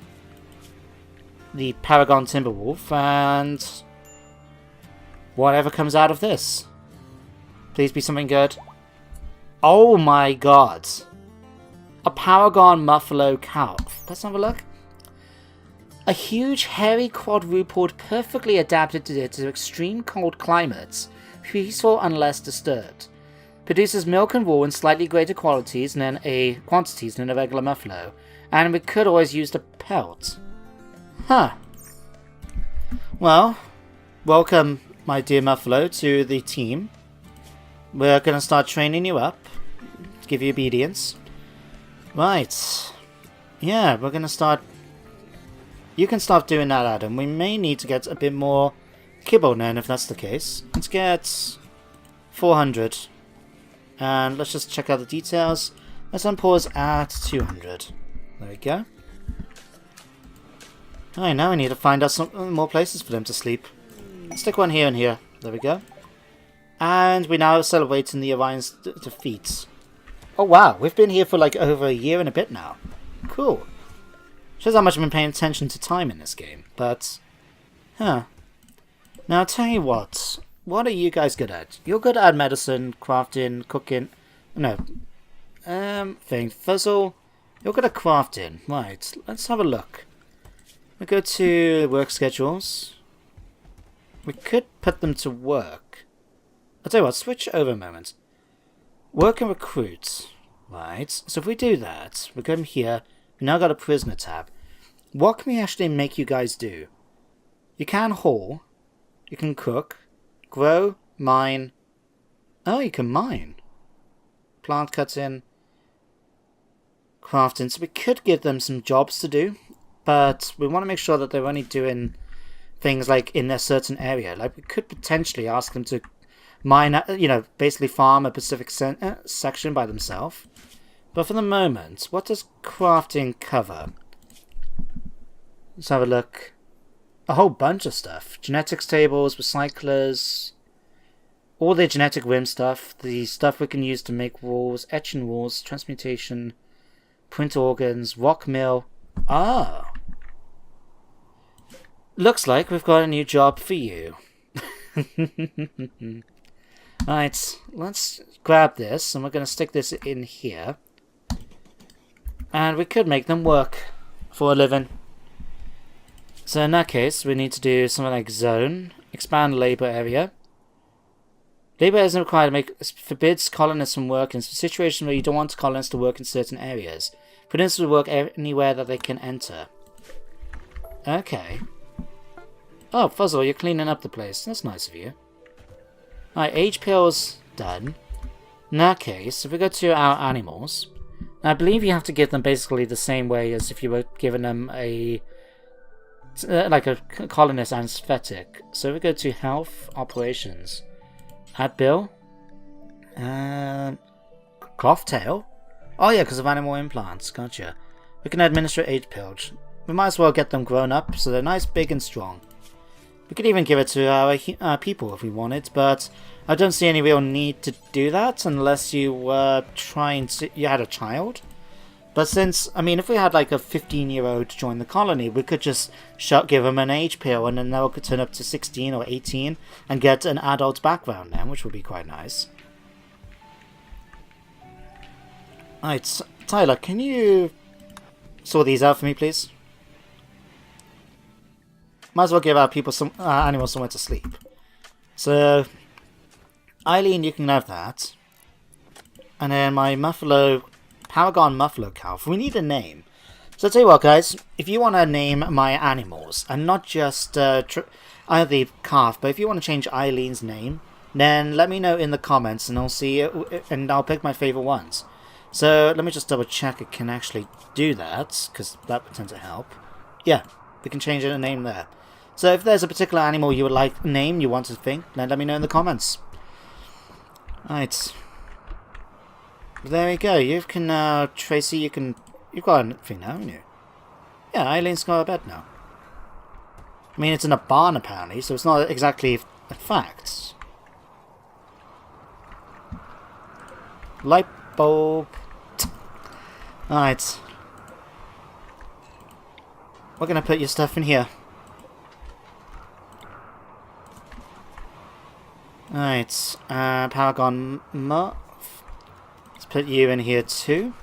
the Paragon Timberwolf, and whatever comes out of this. Please be something good. Oh my god. A Paragon Muffalo calf. Let's have a look. A huge, hairy quadruped perfectly adapted to extreme cold climates, peaceful unless disturbed. Produces milk and wool in slightly greater quantities than a regular muffalo, and we could always use the pelt. Huh. Well, welcome, my dear muffalo, to the team. We're going to start training you up, to give you obedience. Right. Yeah, we're going to start... You can start doing that, Adam. We may need to get a bit more kibble then, if that's the case. Let's get 400. And let's just check out the details. Let's unpause at 200. There we go. Alright, now we need to find out some more places for them to sleep. Let's stick one here and here. There we go. And we're now celebrating the Orion's defeat. Oh wow, we've been here for like over a year and a bit now. Cool. Shows how much I've been paying attention to time in this game, but... Huh. Now I'll tell you what. what are you guys good at? You're good at medicine, crafting, cooking. No. Fuzzle. You're good at crafting. Right, let's have a look. We go to work schedules. We could put them to work. I'll tell you what, switch over a moment. Work and recruit. Right, so if we do that, we come here. We now got a prisoner tab. What can we actually make you guys do? You can haul. You can cook. Grow. Mine. Oh, you can mine. Plant cutting. Crafting. So we could give them some jobs to do. But we want to make sure that they're only doing things like in a certain area. Like we could potentially ask them to mine, basically farm a Pacific section by themselves. But for the moment, what does crafting cover? Let's have a look. A whole bunch of stuff. Genetics tables, recyclers, all the GeneticRim stuff, the stuff we can use to make walls, etching walls, transmutation, print organs, rock mill. Ah! Looks like we've got a new job for you. Right, let's grab this, and we're going to stick this in here. And we could make them work for a living. So in that case, we need to do something like zone, expand labor area. Labor isn't required to make, forbids colonists from work in situations where you don't want colonists to work in certain areas. Permits to work anywhere that they can enter. Okay. Oh, Fuzzle, you're cleaning up the place. That's nice of you. Alright, age pills done. In that case, if we go to our animals, I believe you have to give them basically the same way as if you were giving them a like a colonist anesthetic. So we go to health, operations, add bill, cloth tail. Oh yeah, because of animal implants. Gotcha. We can administer age pills. We might as well get them grown up so they're nice, big, and strong. We could even give it to our people if we wanted, but I don't see any real need to do that unless you were you had a child. But since, I mean, if we had like a 15-year-old join the colony, we could just give them an age pill and then they'll turn up to 16 or 18 and get an adult background then, which would be quite nice. Alright, Tyler, can you sort these out for me, please? Might as well give our people animals somewhere to sleep. So, Eileen, you can have that. And then my Paragon Muffalo cow. We need a name. So I'll tell you what, guys. If you want to name my animals, and not just either the calf, but if you want to change Eileen's name, then let me know in the comments, and I'll see and I'll pick my favorite ones. So let me just double check it can actually do that, because that would tend to help. Yeah, we can change a name there. So if there's a particular animal you would like name you want to think, then let me know in the comments. Right. There we go. You can, Tracy, you've got a thing now, haven't you? Yeah, Eileen's got a bed now. I mean, it's in a barn apparently, so it's not exactly a fact. Light bulb. Alright. We're gonna put your stuff in here. Alright, Paragon Muff. Let's put you in here too.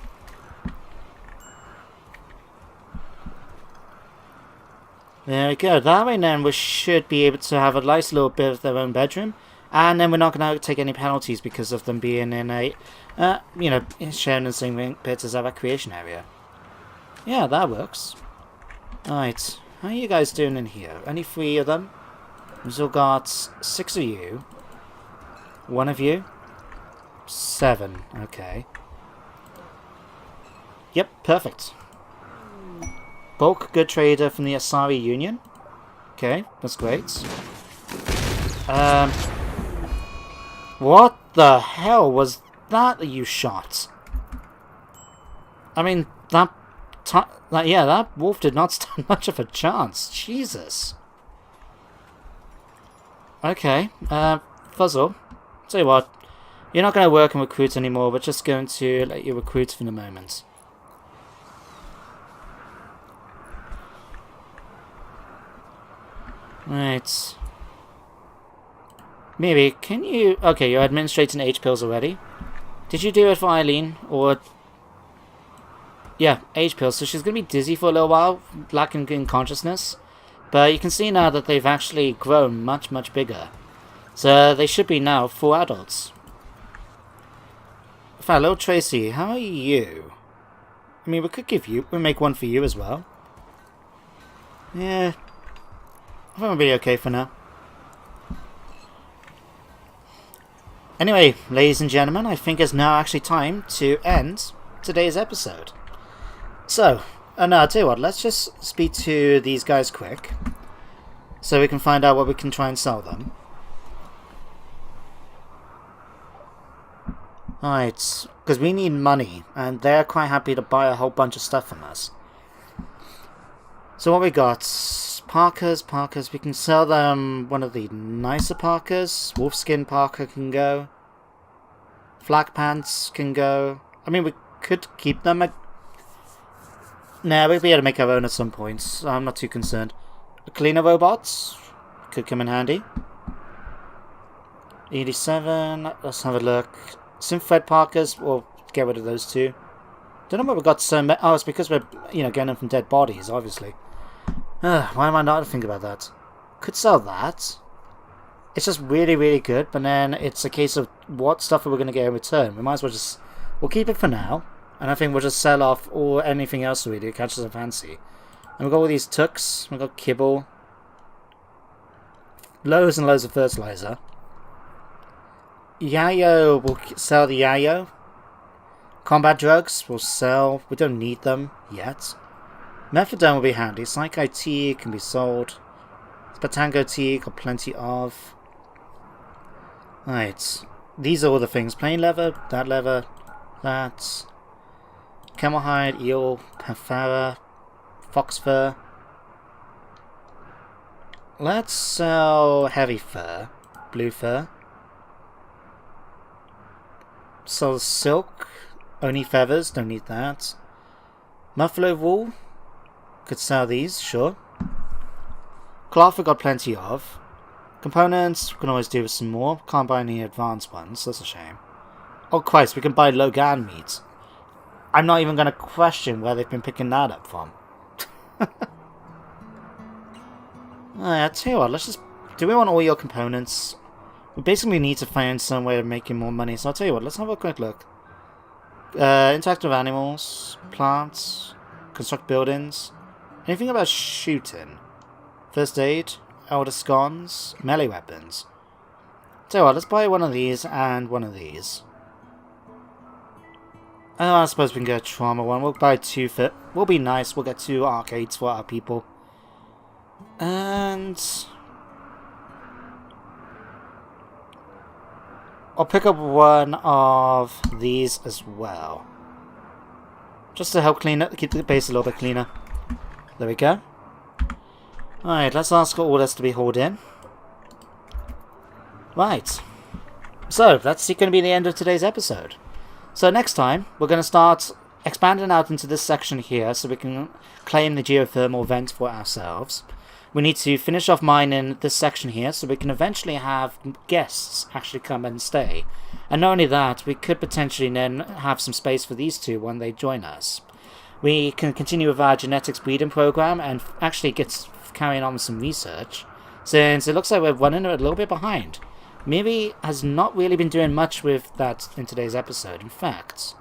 There we go. That way then we should be able to have a nice little bit of their own bedroom. And then we're not going to take any penalties because of them being in a, sharing the same bit as our recreation area. Yeah, that works. Alright, how are you guys doing in here? Only 3 of them? We've still got 6 of you. 1 of you. 7, okay. Yep, perfect. Bulk good trader from the Asari Union. Okay, that's great. What the hell was that you shot? I mean, that wolf did not stand much of a chance. Jesus. Okay, Fuzzle, tell you what, you're not going to work and recruit anymore, we're just going to let you recruit for the moment. Right. Maybe, can you... Okay, you're administrating H pills already. Did you do it for Eileen, or... Yeah, H pills, so she's going to be dizzy for a little while, lacking in consciousness. But you can see now that they've actually grown much, much bigger. So they should be now full adults. Hello, Tracy, how are you? I mean, we could give you... We'll make one for you as well. Yeah. I think we'll be okay for now. Anyway, ladies and gentlemen, I think it's now actually time to end today's episode. So, no, I'll tell you what, let's just speak to these guys quick. So we can find out what we can try and sell them. Alright, because we need money, and they're quite happy to buy a whole bunch of stuff from us. So what we got? Parkers, we can sell them one of the nicer parkers. Wolfskin parker can go. Flak pants can go. I mean, we could keep them. Nah, we'll be able to make our own at some point, so I'm not too concerned. Cleaner robots could come in handy. 87, let's have a look. Synthred parkers, we'll get rid of those two. Don't know what we've got so many. Oh, it's because we're, getting them from dead bodies, obviously. Why am I not thinking about that? Could sell that. It's just really, really good, but then it's a case of what stuff are we going to get in return. We might as well just... We'll keep it for now, and I think we'll just sell off or anything else really that catches our fancy. And we've got all these tooks, we've got kibble. Loads and loads of fertilizer. Yayo, we'll sell the Yayo. Combat drugs, we'll sell. We don't need them yet. Methadone will be handy. Psych IT can be sold. Spatango tea, got plenty of. Right. These are all the things. Plain leather, that. Camel hide, eel, panthera, fox fur. Let's sell heavy fur, blue fur. Sell silk, only feathers, don't need that. Buffalo wool, could sell these, sure. Cloth we got plenty of. Components, we can always do with some more. Can't buy any advanced ones, that's a shame. Oh Christ, we can buy Logan meat. I'm not even going to question where they've been picking that up from. I'll tell you what, let's just... Do we want all your components? We basically need to find some way of making more money, so I'll tell you what, let's have a quick look. Interactive animals, plants, construct buildings. Anything about shooting? First aid, elder scones, melee weapons. Tell you what, let's buy one of these and one of these. Oh, I suppose we can get a trauma one. We'll buy two fit. We'll be nice. We'll get 2 arcades for our people. And I'll pick up one of these as well. Just to help clean it, keep the base a little bit cleaner. There we go. Alright, let's ask for orders to be hauled in. Right. So, that's going to be the end of today's episode. So next time, we're going to start expanding out into this section here so we can claim the geothermal vent for ourselves. We need to finish off mining this section here so we can eventually have guests actually come and stay. And not only that, we could potentially then have some space for these two when they join us. We can continue with our genetics breeding program and actually get carrying on with some research, since it looks like we're running a little bit behind. Miri has not really been doing much with that in today's episode. In fact,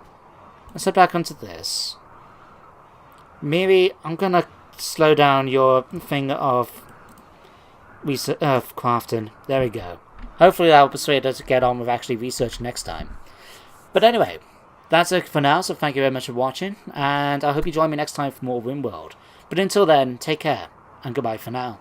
let's head back onto this. Miri, I'm gonna slow down your thing of crafting. There we go. Hopefully that will persuade us to get on with actually research next time. But anyway, that's it for now, so thank you very much for watching, and I hope you join me next time for more RimWorld. But until then, take care, and goodbye for now.